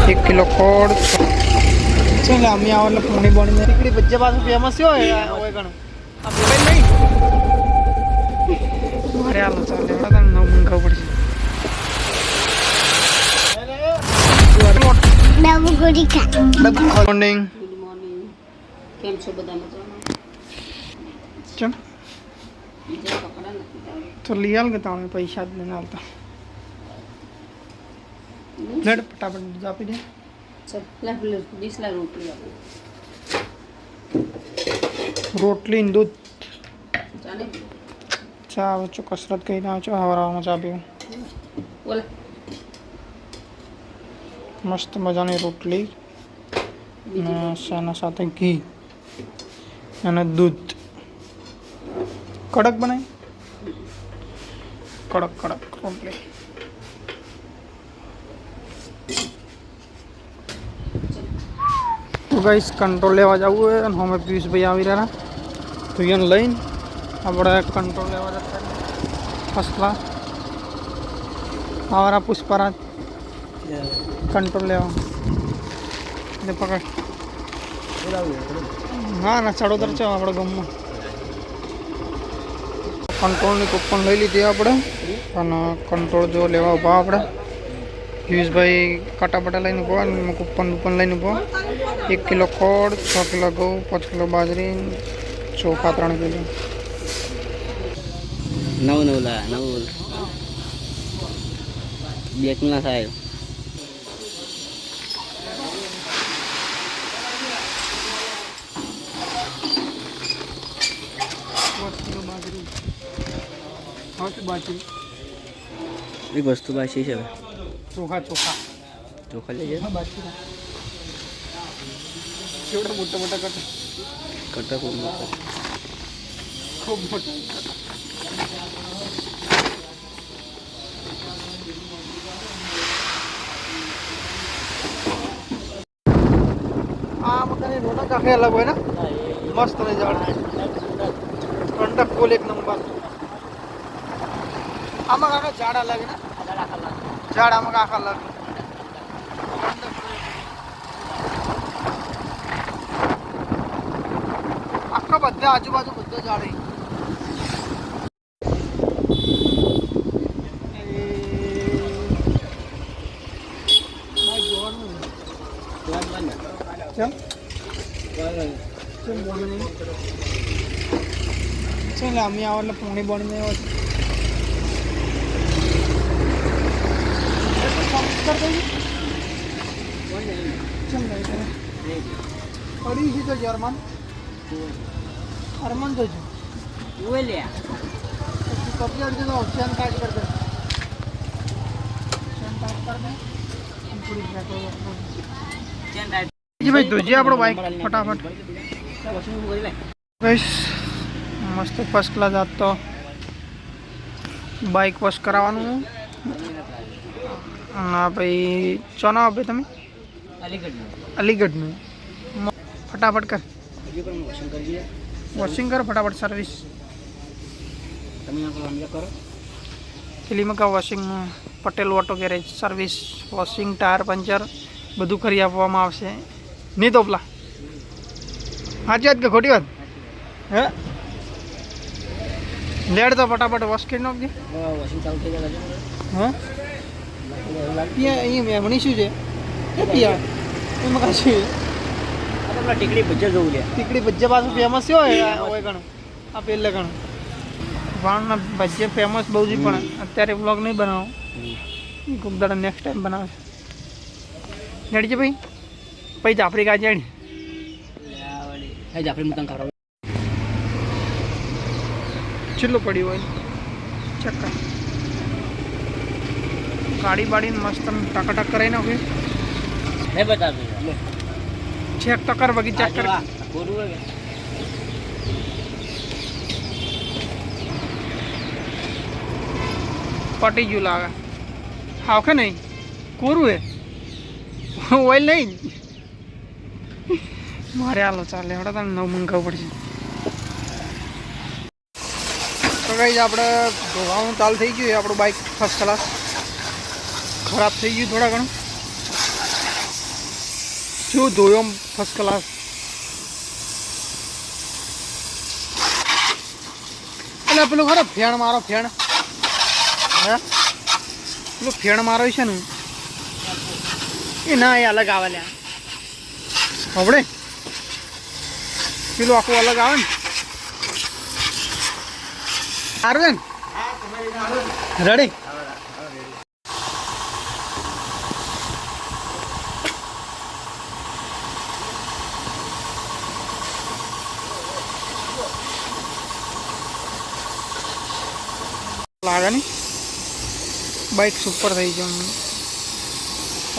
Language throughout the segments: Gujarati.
1 કિલો ખોડ चल आम्ही आवडलं पुणे बॉडी तिकडे बज्जे पासून फेमस होय गण मोबाईल नाही अरे आलो चालले एवढा तर मंगाव पडશે गुड मॉर्निंग કેમ છો બધા મજામાં? चल બીજા કપડા નથી તારે तो लियाल के तामे पैसा देना आलता लड़ फटाफट जापी दे ચલ લા પેલે ડીશલા રોટલી આપો रोटली न दूध જાને चा बच्चों कसरत कहीं ना चो हवारा में चा पीऊं બોલ मस्त मजानी रोटली ને સાના સાથે ઘી અને દૂધ કડક બનાવી કડક કડક રોટલી તો ગાઈસ કંટ્રોલ લેવા જવું હોય અને અમે પિયુષભાઈ આવી રહ્યા તો એને લઈને આપણે કંટ્રોલ લેવા જતા ફર્સ્ટ ક્લાસ આવારા પુષ્પરાજ કંટ્રોલ લેવા ને પકડ ના ના ચડોતર છે આપણે ગામમાં કંટ્રોલની કૂપન લઈ લીધી આપણે અને કંટ્રોલ જો લેવા ઉભા આપણે પિયુષભાઈ કાટાપટા લઈને ઉભા અને કૂપન લઈને ઉભા 1 કિલો ખોડ 6 કિલો ઘઉં 5 કિલો બાજરી ચોખા 3 કિલો નવ બે કિલો થાય એક વસ્તુ બાકી છે ચોખા ચોખા ચોખા લેજે બાકી કેવડા મોટા મોટા કટ કટા ખૂબ ખૂબ મોટા આ મકાની રોનક આખે અલગ હોય ને મસ્ત ને ઝાડ કંટક ફૂલ એક નંબર આમાં કાકા ઝાડ અલગ ને ઝાડ આમાં કાકા અલગ આખા બધા આજુબાજુ બધા ઝાડ चल आम्ही आवडलं पुणे बॉडी अडीचशे तो जर्मन हरमन तो कपी अडचे तो ऑप्शन काय करते भाई तुझे आप बाइक फटाफट मस्त फर्स्ट क्लास जातो बाइक वॉश करावવાનું ના ભાઈ ચોના આપે તમે અલીગઢનું ફટાફટ કર વોશિંગ કર ફટાફટ સર્વિસ ફિલ્મ કા washing Patel auto garage service washing tyre puncture બધું કરી આપવામાં આવશે નહીં તો પેલા સાચી વાત કે ખોટી વાત હે લેડ તો ફટાફટ વોશ કરી નાખજે હા અહીંયા મેમણી શું છે એમાં કાશું ટીકડી ભજ્જા જોવું લે ટીકડી ભજ્જા પાછું ફેમસ હોય ઘણું આ પહેલે ઘણું વાણના ભજ્યા ફેમસ બહુ જ પણ અત્યારે વ્લોગ નહીં બનાવો ખૂબ દાડા નેક્સ્ટ ટાઈમ બનાવશે જડી છે ભાઈ પછી જાફરી કા જડી જાફરી મુતંગ ખરાબ ચેટલું પડ્યું હોય ચક્કર ગાડી બાડીને મસ્ત ટકાટક કરાવી નાખ્યું હે બતા ચેક તો કર બાકી ચેક કર પટી ગયું લાગે હાવ કે નહીં કોરું હે ઓઇલ નહીં મારે હાલો ચાલે હવે તને નવું મંગાવવું પડશે તો ગાઈસ આપણે ધોવાનું ચાલુ થઈ ગયું આપણું બાઇક ફર્સ્ટ ક્લાસ ખરાબ થઈ ગયું થોડા ઘણું શું ધોયો ફર્સ્ટ ક્લાસ. એટલે પેલું ખરો ફેણ મારો ફેણ હે પેલું ફેણ મારો છે ને એ ના એ અલગ આવે લ્યા હવડે પેલું આખું અલગ આવે ને સારું છે ને રેડી. લાગે ને બાઇક સુપર થઈ ગયો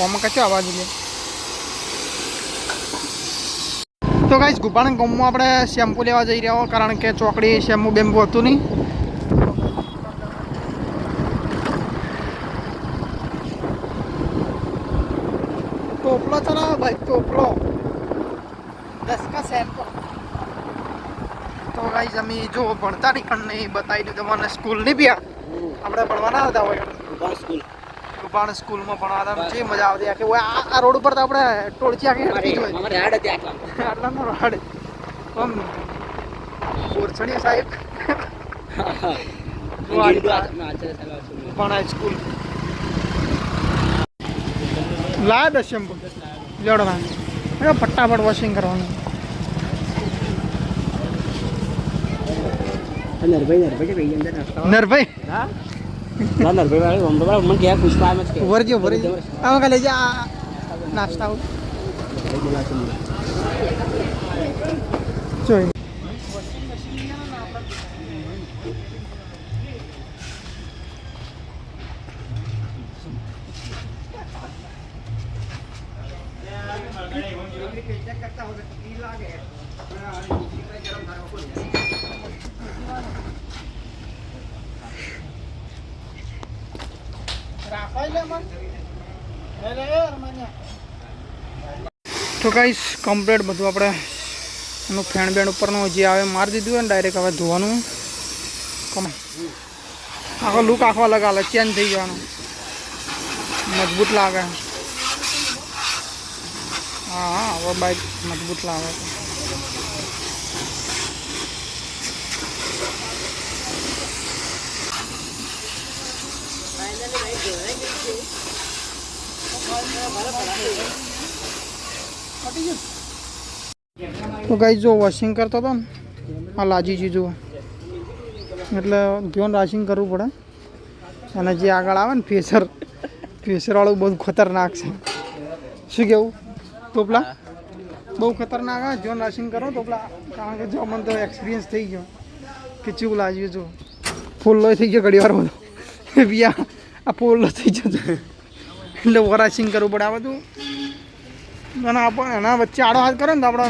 આમાં કચો અવાજ લે. તો ગાઈસ ગુપાણા ગામમાં આપણે શેમ્પુ લેવા જઈ રહ્યા હો કારણ કે ચોકડી શેમ્પુ બેમ્પુ હતું નહીં. ટોપલો ચલાવો ભાઈ ટોપલો 10 का શેમ્પુ. તો ગાઈસ અમે જો ભણતા નહીં પણ નહીં બતાવી દીધું તમને સ્કૂલ નહીં બી આપણે ભણવાના આવતા હોય રૂપાણ સ્કૂલમાં ભણવા હતા જે મજા આવતી આખી આ રોડ ઉપર તો આપણે ટોળચી આખી આટલા નો રાડ આમ બોરછણીયા સાહેબ ભણાય સ્કૂલ લાયા દસ શેમ્પુ જોડવા ફટાફટ વોશિંગ કરવાનું. નરભાઈ વરજો ભરી આમાં કાલે જા નાસ્તા જોઈ તો ગાઈસ કમ્પ્લીટ બધું આપણે એનું ફેણ બેણ ઉપરનું જે આવે મારી દીધું હોય ને ડાયરેક્ટ હવે ધોવાનું કમાય આખો લુક આખો અલગ આવે ચેન્જ થઈ જવાનો મજબૂત લાગે. હા હા હવે બાઇક મજબૂત લાગે. તો ગાઈસ જો વોશિંગ કરતો હતો ને આ લાજીજી જુઓ એટલે ધ્યાન રાશિંગ કરવું પડે અને જે આગળ આવે ને ફેસરવાળું બહુ ખતરનાક છે. શું કેવું ટોપલા બહુ ખતરનાક આવે ધ્યાન રાશિંગ કરો ટોપલા કારણ કે જો મને તો એક્સપિરિયન્સ થઈ ગયો કે ચેવું લાગ્યું જો ફૂલ લોહી થઈ ગયો ઘડી વાર બધો બિયા આ ફૂલ લોહી થઈ ગયો એટલે વોરાશિંગ કરવું પડે આ બધું અને આપણે એના વચ્ચે આડો હાથ કરે ને તો આપણે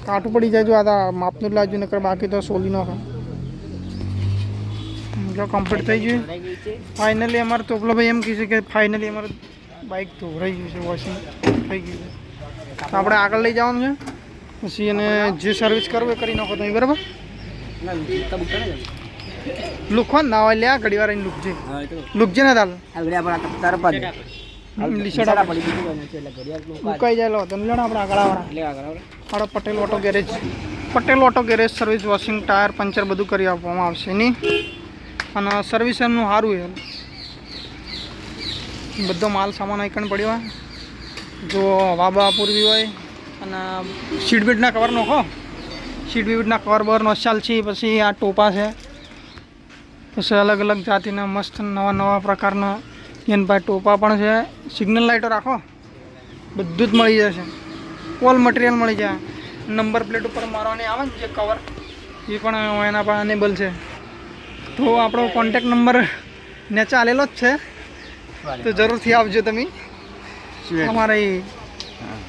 કાઠું પડી જાય જો આ માપનું જ લાજુ નકર બાકી તો સોલી નાખે. જો કમ્પ્લીટ થઈ ગયું ફાઇનલી અમારે ટોપલો ભાઈ એમ કહીશું કે ફાઇનલી અમારે બાઇક ધોવરાઈ ગયું છે વોશિંગ થઈ ગયું છે તો આપણે આગળ લઈ જવાનું છે પછી એને જે સર્વિસ કરવું એ કરી નાખો તમે બરાબર. લુખો ના હોય લ્યા ઘડી વાર લુકજે ને તાલ મુકાઈ જાય લો તમે લેણ આપણે આગળ Patel auto garage service washing tyre puncture બધું કરી આપવામાં આવશે નહીં અને સર્વિસ એમનું સારું છે બધો માલ સામાન આઈકણ પડ્યો હોય જો હવા બવા પૂરવી હોય અને સીટ બીટના કવર નોખો સીટ બીટના કવર બર નોશાલ છે પછી આ ટોપા છે પછી અલગ અલગ જાતિના મસ્ત નવા નવા પ્રકારના એન પાસે ટોપા પણ છે સિગ્નલ લાઇટો રાખો બધું જ મળી જશે ઓલ મટીરિયલ મળી જાય. નંબર પ્લેટ ઉપર મારવાની આવે ને જે કવર એ પણ એના પર અનેબલ છે. તો આપણો કોન્ટેક નંબર નીચે આલેલો જ છે તો જરૂરથી આવજો તમે અમારી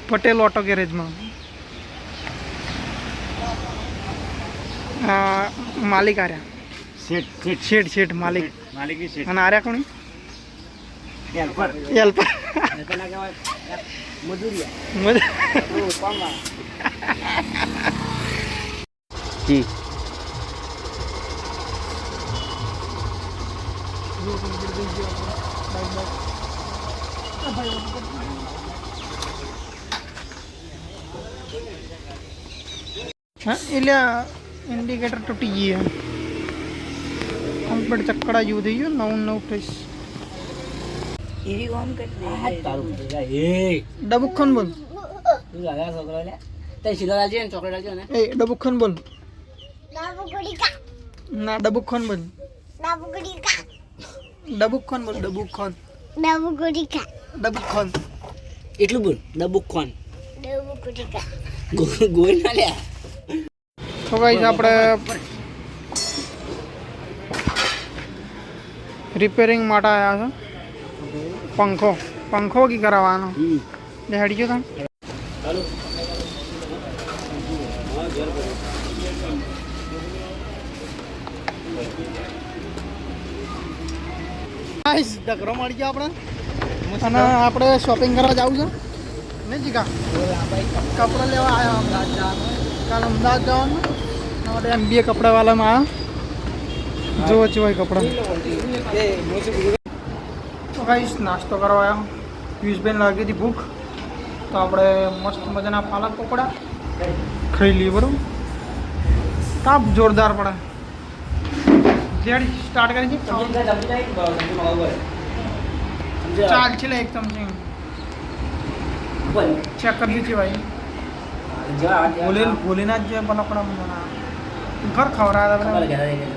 પટેલ ઓટો ગેરેજમાં. માલિક આર્યા શેઠ માલિક અને આર્યા કોણ હેલ્પર જી હા એટલે ઇન્ડિકેટર તૂટી ગઈ કમ્પ્લીટ ચક્કડા જેવું થઈ ગયું નવું નવું ફ્રેશ એરી કોમ કે તારું એ ડબુખન બોલ તું લાગા છોકરા લે તે સીધા લાલજે ને ચોકલેટ લાલજે ને એ ડબુખન બોલ Nabucurica. ના ડબુખન બોલ Nabucurica. ડબુખન બોલ ડબુખન Nabucurica. ડબુખન એટલું બોલ દબુક કોન Nabucurica. ગોઈ ના લે તો ગાઈસ આપણે રિપેરિંગ માટે આવ્યા છે પંખો કી કરાવવાનો લે હડી ગયો તમે ચાલો ગાઈસ ડગરો મળી ગયો આપણે અને આપણે શોપિંગ કરવા જવું છે ને જીકા કપડાં લેવા આવ્યા અમદાવાદ જવાનું કાલ અમદાવાદ જવાનું માટે MBA કપડાવાલામાં આવ્યા જોવો જ હોય કપડાં તો ગાઈસ નાસ્તો કરવા આવ્યા પિયુષબેન લાગી હતી ભૂખ તો આપણે મસ્ત મજાના પાલક પકોડા ખાઈ લઈએ બરાબર તાપ જોરદાર પડે જેડ સ્ટાર્ટ કરી છે ચાલ છે એક ચમચી ચેક કરી દીધી ભાઈ ભૂલીના જ જે પલકડા ઘર ખવડાવ્યા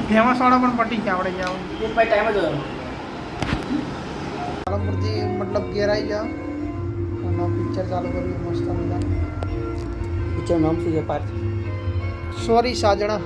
ફેમસ વાળા પણ પટી ગયા આપણે ગયા ટાઈમ જ પાલનપુરથી મતલબ ઘેર આવી ગયા અને પિક્ચર ચાલુ કર્યું મસ્ત મજાનું પિક્ચર નામ શું છે પાર્થ સોરી સાજણા